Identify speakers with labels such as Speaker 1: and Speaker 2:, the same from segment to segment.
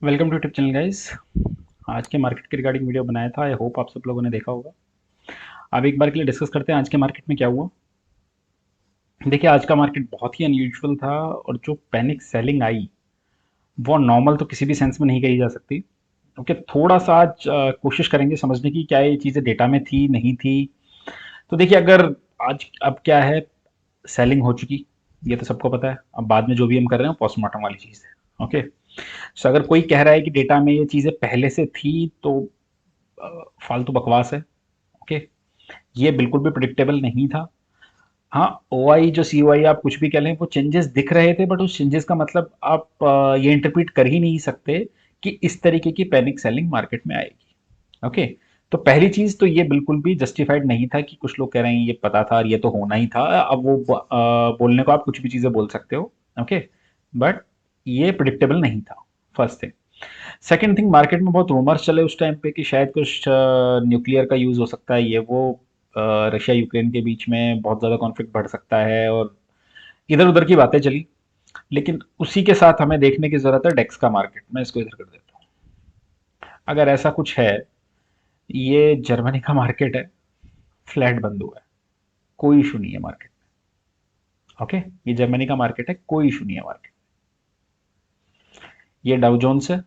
Speaker 1: Welcome to YouTube channel guys. आज के market के रिगार्डिंग वीडियो बनाया था। आई होप आप सब लोगों ने देखा होगा। अब एक बार के लिए डिस्कस करते हैं आज के मार्केट में क्या हुआ। देखिए, आज का मार्केट बहुत ही अनयूजुअल था और जो पैनिक सेलिंग आई वो नॉर्मल तो किसी भी सेंस में नहीं कही जा सकती। ओके, थोड़ा सा आज कोशिश करेंगे समझने की क्या ये चीज़ें डेटा में थी नहीं थी। तो देखिए, अगर आज अब क्या है, सेलिंग हो चुकी, ये तो सबको पता है। अब बाद में जो भी हम कर रहे हैं पोस्टमार्टम वाली चीज़ है। ओके, सो अगर कोई कह रहा है कि डेटा में ये चीज़ें पहले से थी तो फालतू बकवास है। ओके, ये बिल्कुल भी प्रिडिक्टेबल नहीं था। हाँ, ओ आई जो सी ओ आई आप कुछ भी कह लें, वो चेंजेस दिख रहे थे, बट उस चेंजेस का मतलब आप ये इंटरप्रिट कर ही नहीं सकते कि इस तरीके की पैनिक सेलिंग मार्केट में आएगी। ओके, तो पहली चीज तो ये बिल्कुल भी जस्टिफाइड नहीं था कि कुछ लोग कह रहे हैं ये पता था और ये तो होना ही था। अब वो बोलने को आप कुछ भी चीजें बोल सकते हो। ओके, बट ये प्रिडिक्टेबल नहीं था, first thing. Second thing, market में बहुत रूमर्स चले उस टाइम पे कि शायद कुछ न्यूक्लियर का यूज हो सकता है, ये वो रशिया यूक्रेन के बीच में बहुत ज़्यादा कॉन्फ्लिक्ट बढ़ सकता है, और इधर उधर की बातें चली। लेकिन उसी के साथ हमें देखने की ज़रूरत है डेक्स का मार्केट। मैं इसको इधर कर देता हूँ। अगर ऐसा कुछ है, ये जर्मनी का मार्केट है, फ्लैट बंद हुआ है, कोई इशू नहीं है मार्केट में। ओके, ये जर्मनी का मार्केट है, कोई इशू नहीं है मार्केट। ये डाउ जोन्स है,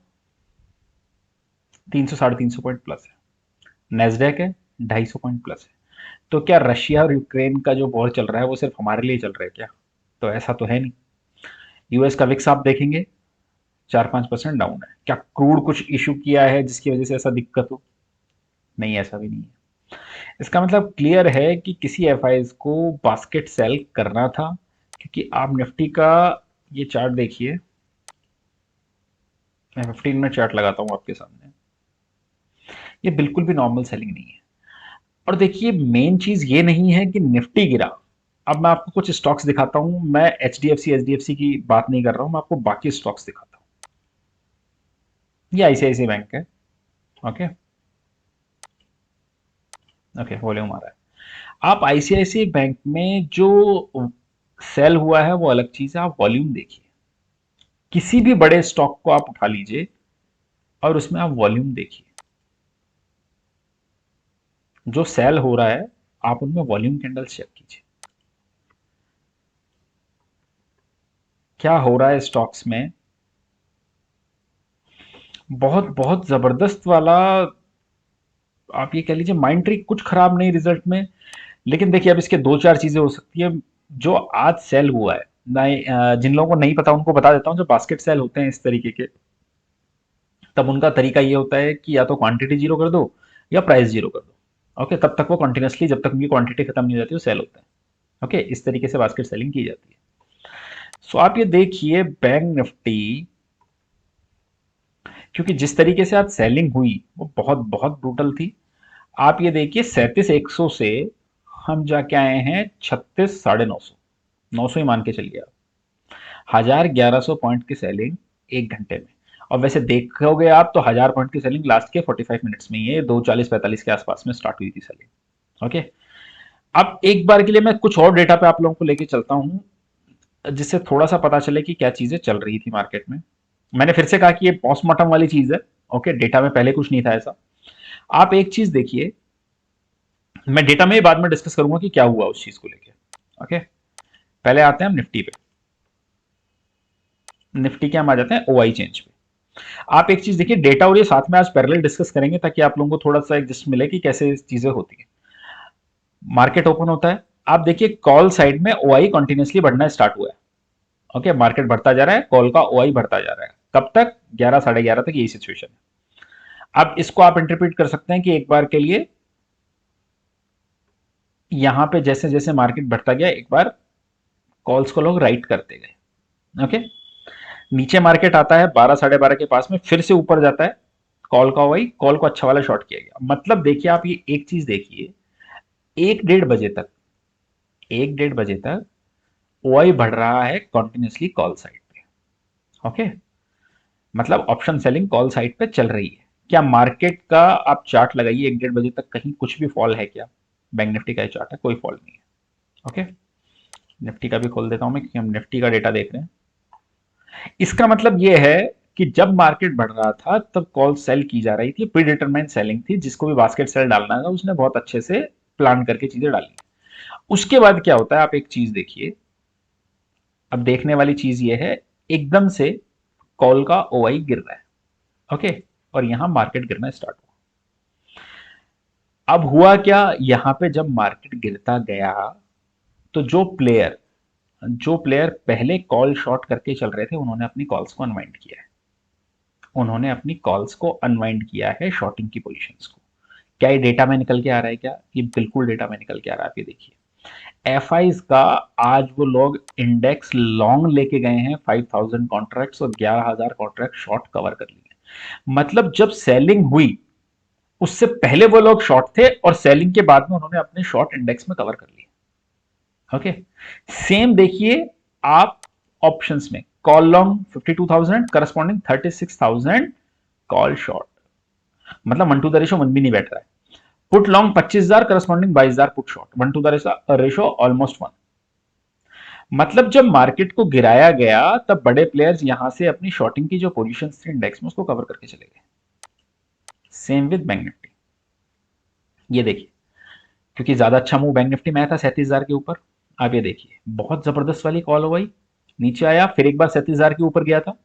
Speaker 1: 300 350 पॉइंट प्लस है। नेस्डेक है, 250 पॉइंट प्लस है। तो क्या रशिया और यूक्रेन का जो वॉर चल रहा है वो सिर्फ हमारे लिए चल रहा है क्या? तो ऐसा तो है नहीं। यूएस का विक्स आप देखेंगे 4-5% डाउन है। क्या क्रूड कुछ इशू किया है जिसकी वजह से ऐसा दिक्कत हो? नहीं, ऐसा भी नहीं है। इसका मतलब क्लियर है कि किसी एफआईज को बास्केट सेल करना था, क्योंकि आप निफ्टी का ये चार्ट देखिए। मैं 15 मिनट चार्ट लगाता हूँ आपके सामने। ये बिल्कुल भी नॉर्मल सेलिंग नहीं है। और देखिए, मेन चीज ये नहीं है कि निफ्टी गिरा। अब मैं आपको कुछ स्टॉक्स दिखाता हूं। मैं एच डी एफ सी की बात नहीं कर रहा हूं, मैं आपको बाकी स्टॉक्स दिखाता हूं। ये आईसीआईसी बैंक है। ओके, ओके, वॉल्यूम आ रहा है। आप आईसीआईसी बैंक में जो सेल हुआ है वो अलग चीज है, आप वॉल्यूम देखिए। किसी भी बड़े स्टॉक को आप उठा लीजिए और उसमें आप वॉल्यूम देखिए। जो सेल हो रहा है, आप उनमें वॉल्यूम कैंडल्स चेक कीजिए। क्या हो रहा है स्टॉक्स में? बहुत बहुत जबरदस्त वाला, आप ये कह लीजिए माइंड ट्रिक, कुछ खराब नहीं रिजल्ट में। लेकिन देखिए, अब इसके दो चार चीजें हो सकती है। जो आज सेल हुआ है, नहीं, जिन लोगों को नहीं पता उनको बता देता हूँ। जो बास्केट सेल होते हैं इस तरीके के, तब उनका तरीका ये होता है कि या तो क्वांटिटी जीरो कर दो या प्राइस जीरो कर दो। ओके, तब तक वो कंटिन्यूसली, जब तक उनकी क्वांटिटी खत्म नहीं हो जाती, वो सेल होता है। ओके, इस तरीके से बास्केट सेलिंग की जाती है। सो आप ये देखिए, बैंक निफ्टी, क्योंकि जिस तरीके से आज सेलिंग हुई वो बहुत बहुत ब्रूटल थी। आप ये देखिए, 37,100 से हम जाके आए हैं 36,950, 900 ही मान के चलिए आप। 1,100-1,100 पॉइंट की सेलिंग एक घंटे में। और वैसे देखोगे आप तो 1,000 पॉइंट की सेलिंग लास्ट के 45 मिनट्स में ही है, 2:40-45 के आसपास में स्टार्ट हुई थी सेलिंग। ओके, अब एक बार के लिए मैं कुछ और डेटा पे आप लोगों को लेके चलता हूँ, जिससे थोड़ा सा पता चले कि क्या चीजें चल रही थी मार्केट में। मैंने फिर से कहा कि ये पोस्टमार्टम वाली चीज है। ओके, डेटा में पहले कुछ नहीं था ऐसा। आप एक चीज देखिए, मैं डेटा में ही बाद में डिस्कस करूंगा कि क्या हुआ उस चीज को लेके। ओके, पहले आते हैं हम निफ्टी पे। निफ्टी के हम आ जाते हैं ओआई चेंज पे। आप एक चीज देखिए, डेटा और ये साथ में आज पैरेलल डिस्कस करेंगे ताकि आप लोगों को थोड़ा सा एक जस्ट मिले कि कैसे चीजें होती है। मार्केट ओपन होता है, आप देखिए कॉल साइड में ओआई कंटिन्यूसली बढ़ना स्टार्ट हुआ है। ओके, मार्केट बढ़ता जा रहा है, कॉल का ओआई बढ़ता जा रहा है। कब तक? 11 11:30 तक यही सिचुएशन है। अब इसको आप इंटरप्रेट कर सकते हैं कि एक बार के लिए यहां पे जैसे जैसे मार्केट बढ़ता गया, एक बार कॉल्स को लोग राइट करते गए। ओके, नीचे मार्केट आता है 12 12:30 के पास में, फिर से ऊपर जाता है, कॉल का वही कॉल को अच्छा वाला शॉर्ट किया गया। मतलब देखिए, आप ये एक चीज देखिए, 1 डेढ़ बजे तक, 1 डेढ़ बजे तक ओआई बढ़ रहा है कंटिन्यूसली कॉल साइड पे। ओके, मतलब ऑप्शन सेलिंग कॉल साइड पे चल रही है। क्या मार्केट का आप चार्ट लगाइए 1 डेढ़ बजे तक, कहीं कुछ भी फॉल है क्या? बैंक निफ्टी का चार्ट है, कोई फॉल नहीं है। ओके, निफ्टी का भी खोल देता हूं मैं, क्योंकि हम निफ्टी का डेटा देख रहे हैं। इसका मतलब ये है कि जब मार्केट बढ़ रहा था तब कॉल सेल की जा रही थी, प्री डिटरमाइंड सेलिंग थी, जिसको भी बास्केट सेल डालना था उसने बहुत अच्छे से प्लान करके चीजें डाली। उसके बाद क्या होता है, आप एक चीज देखिए, अब देखने वाली चीज ये है, एकदम से कॉल का ओआई गिर रहा है, ओके, और यहां मार्केट गिरना स्टार्ट हुआ। अब हुआ क्या, यहां पे जब मार्केट गिरता गया तो जो प्लेयर पहले कॉल शॉर्ट करके चल रहे थे उन्होंने अपनी कॉल्स को अनवाइंड किया है, उन्होंने अपनी कॉल्स को अनवाइंड किया है शॉर्टिंग की पोजीशंस को। क्या ये डेटा में निकल के आ रहा है क्या? ये बिल्कुल डेटा में निकल के आ रहा है। आप ये देखिए एफ आईज का, आज वो लोग इंडेक्स लॉन्ग लेके गए हैं 5000 कॉन्ट्रैक्ट्स और 11000 कॉन्ट्रैक्ट शॉर्ट कवर कर लिए। मतलब जब सेलिंग हुई उससे पहले वो लोग शॉर्ट थे और सेलिंग के बाद में उन्होंने अपने शॉर्ट इंडेक्स में कवर कर लिए। ओके, सेम देखिए आप ऑप्शंस में, call long 52000 corresponding 36000 call short, मतलब 1 to the रेशो 1 भी नहीं बैठ रहा है। Put long 25000 corresponding 22000 put short, 1 to the ratio almost 1। मतलब जब मार्केट को गिराया गया तब बड़े प्लेयर्स यहां से अपनी शॉर्टिंग की जो पोजीशन थी इंडेक्स में उसको कवर करके चले गए। सेम विद बैंक निफ्टी, ये देखिए, क्योंकि ज्यादा अच्छा मूव बैंक निफ्टी में आया था 37,000 के ऊपर। आप ये देखिए बहुत जबरदस्त वाली कॉल हो गई, नीचे आया फिर एक बार 37,000 के ऊपर गया था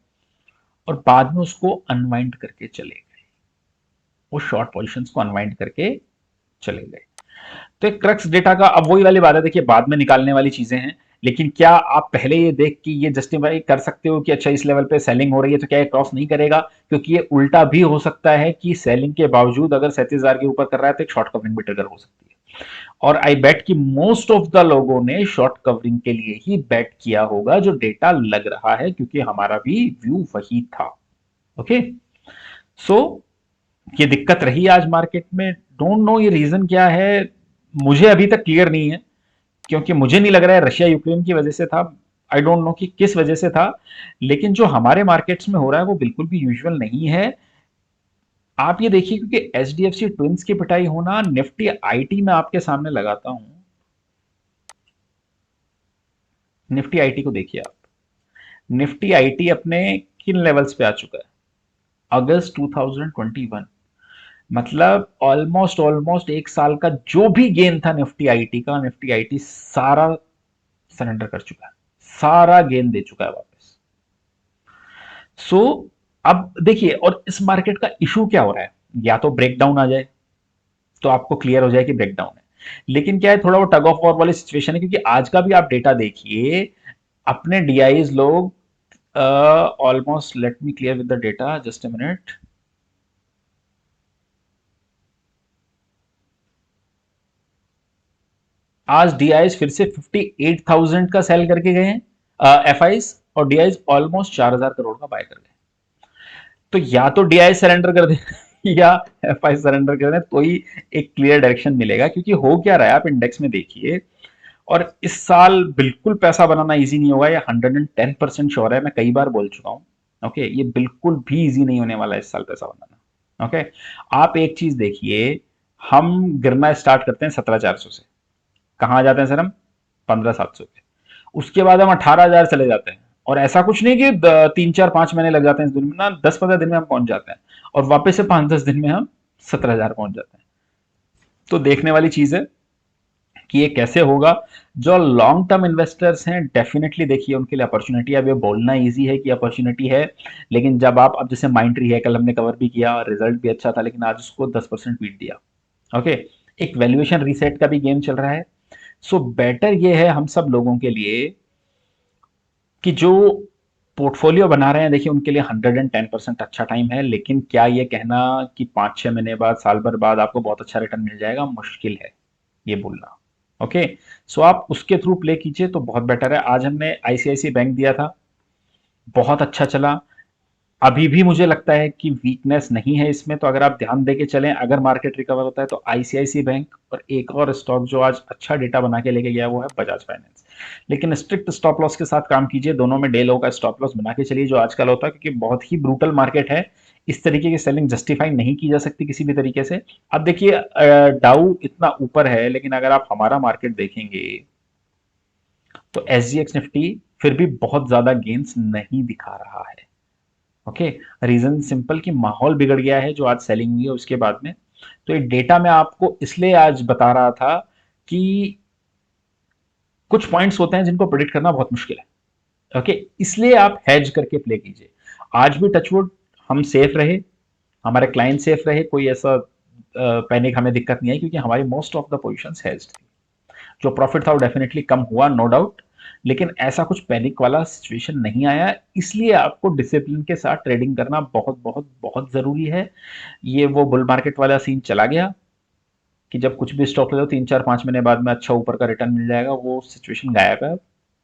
Speaker 1: और बाद में उसको अनवाइंड करके चले गए, वो शॉर्ट पोजीशंस को अनवाइंड करके चले गए। तो एक क्रक्स डेटा का, अब वही वाली बात है, देखिए बाद में निकालने वाली चीजें हैं, लेकिन क्या आप पहले ये देख कि ये जस्टिफाई कर सकते हो कि अच्छा इस लेवल पे सेलिंग हो रही है तो क्या ये क्रॉस नहीं करेगा? क्योंकि ये उल्टा भी हो सकता है कि सेलिंग के बावजूद अगर 37,000 के ऊपर कर रहा है तो एक शॉर्ट कवरिंग भी ट्रिगर हो सकती है। और आई बेट कि मोस्ट ऑफ द लोगों ने शॉर्ट कवरिंग के लिए ही बेट किया होगा, जो डेटा लग रहा है, क्योंकि हमारा भी व्यू वही था। ओके, सो ये दिक्कत रही आज मार्केट में। डोंट नो ये रीजन क्या है, मुझे अभी तक क्लियर नहीं है, क्योंकि मुझे नहीं लग रहा है रशिया यूक्रेन की वजह से था। आई डोंट नो कि किस वजह से था, लेकिन जो हमारे मार्केट्स में हो रहा है वो बिल्कुल भी यूजुअल नहीं है। आप ये देखिए, क्योंकि एचडीएफसी ट्विंस की पिटाई होना, निफ्टी आईटी में आपके सामने लगाता हूं, निफ्टी आईटी को देखिए आप, निफ्टी आईटी अपने किन लेवल्स पे आ चुका है? अगस्त 2021, मतलब ऑलमोस्ट ऑलमोस्ट एक साल का जो भी गेन था निफ्टी आईटी का, निफ्टी आईटी सारा सरेंडर कर चुका है, सारा गेन दे चुका है वापस। सो अब देखिए, और इस मार्केट का इशू क्या हो रहा है, या तो ब्रेकडाउन आ जाए तो आपको क्लियर हो जाए कि ब्रेकडाउन है, लेकिन क्या है, थोड़ा वो टग ऑफ वॉर वाली सिचुएशन है, क्योंकि आज का भी आप डेटा देखिए, अपने डीआईज लोग almost, let me clear with the data, just a minute. आज डीआईज फिर से 58,000 का सेल करके गए हैं एफआईज, और डीआईज ऑलमोस्ट 4,000 करोड़ का बाय कर गए। तो या तो डीआई सरेंडर कर दे या एफआई सरेंडर कर दे, तो ही एक क्लियर डायरेक्शन मिलेगा। क्योंकि हो क्या रहा है, आप इंडेक्स में देखिए, और इस साल बिल्कुल पैसा बनाना इजी नहीं होगा, ये 110% श्योर है, मैं कई बार बोल चुका हूं। ओके, ये बिल्कुल भी इजी नहीं होने वाला है इस साल पैसा बनाना। ओके, आप एक चीज देखिए, हम गिरना स्टार्ट करते हैं 17,400 से, कहां आ जाते हैं सर हम? 15,700 पे। उसके बाद हम 18,000 चले जाते हैं, और ऐसा कुछ नहीं कि 3 4 5 महीने लग जाते हैं इस दिन में ना, 10 15 दिन में हम पहुंच जाते हैं, और वापस से 5 10 दिन में हम 17,000 पहुंच जाते हैं। तो देखने वाली चीज है कि ये कैसे होगा। जो लॉन्ग टर्म इन्वेस्टर्स हैं, डेफिनेटली देखिए उनके लिए अपॉर्चुनिटी है। अब ये बोलना इजी है कि अपॉर्चुनिटी है, लेकिन जब आप, अब जैसे माइंड ट्री है, कल हमने कवर भी किया, रिजल्ट भी अच्छा था, लेकिन आज उसको 10% बीट दिया। ओके, एक वैल्यूएशन रीसेट का भी गेम चल रहा है। सो बेटर ये है हम सब लोगों के लिए कि जो पोर्टफोलियो बना रहे हैं, देखिए उनके लिए 110% अच्छा टाइम है, लेकिन क्या ये कहना कि 5 6 महीने बाद, साल भर बाद आपको बहुत अच्छा रिटर्न मिल जाएगा, मुश्किल है ये बोलना। ओके, सो आप उसके थ्रू प्ले कीजिए तो बहुत बेटर है। आज हमने आईसीआईसी बैंक दिया था, बहुत अच्छा चला। अभी भी मुझे लगता है कि वीकनेस नहीं है इसमें, तो अगर आप ध्यान देके चलें, अगर मार्केट रिकवर होता है तो आईसीआईसी बैंक, और एक और स्टॉक जो आज अच्छा डेटा बना के लेके गया वो है बजाज फाइनेंस। लेकिन स्ट्रिक्ट स्टॉप लॉस के साथ काम कीजिए, दोनों में डे लो का स्टॉप लॉस बना के चलिए, जो आजकल होता है, क्योंकि बहुत ही ब्रूटल मार्केट है, इस तरीके की सेलिंग जस्टिफाई नहीं की जा सकती किसी भी तरीके से। अब देखिए डाउ इतना ऊपर है, लेकिन अगर आप हमारा मार्केट देखेंगे तो एसजीएक्स निफ्टी फिर भी बहुत ज्यादा गेन्स नहीं दिखा रहा है। ओके, रीजन सिंपल कि माहौल बिगड़ गया है जो आज सेलिंग हुई है उसके बाद में। तो ये डेटा मैं आपको इसलिए आज बता रहा था कि कुछ पॉइंट्स होते हैं जिनको प्रिडिक्ट करना बहुत मुश्किल है। ओके, इसलिए आप हेज करके प्ले कीजिए। आज भी टचवुड हम सेफ रहे, हमारे क्लाइंट सेफ रहे, कोई ऐसा पैनिक हमें दिक्कत नहीं आई क्योंकि हमारी most of the positions hedged थी। जो प्रॉफिट था वो डेफिनेटली कम हुआ, नो डाउट, लेकिन ऐसा कुछ पैनिक वाला सिचुएशन नहीं आया। इसलिए आपको डिसिप्लिन के साथ ट्रेडिंग करना बहुत बहुत बहुत ज़रूरी है। ये वो बुल मार्केट वाला सीन चला गया कि जब कुछ भी स्टॉक ले लो 3 4 5 महीने बाद में अच्छा ऊपर का रिटर्न मिल जाएगा, वो सिचुएशन गायब है।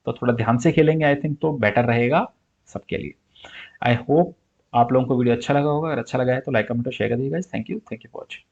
Speaker 1: तो थोड़ा ध्यान से खेलेंगे आई थिंक तो बेटर रहेगा सबके लिए। आई होप आप लोगों को वीडियो अच्छा लगा होगा। अगर अच्छा लगा है तो लाइक कमेंट और शेयर कर दीजिएगा। Thank you for watching.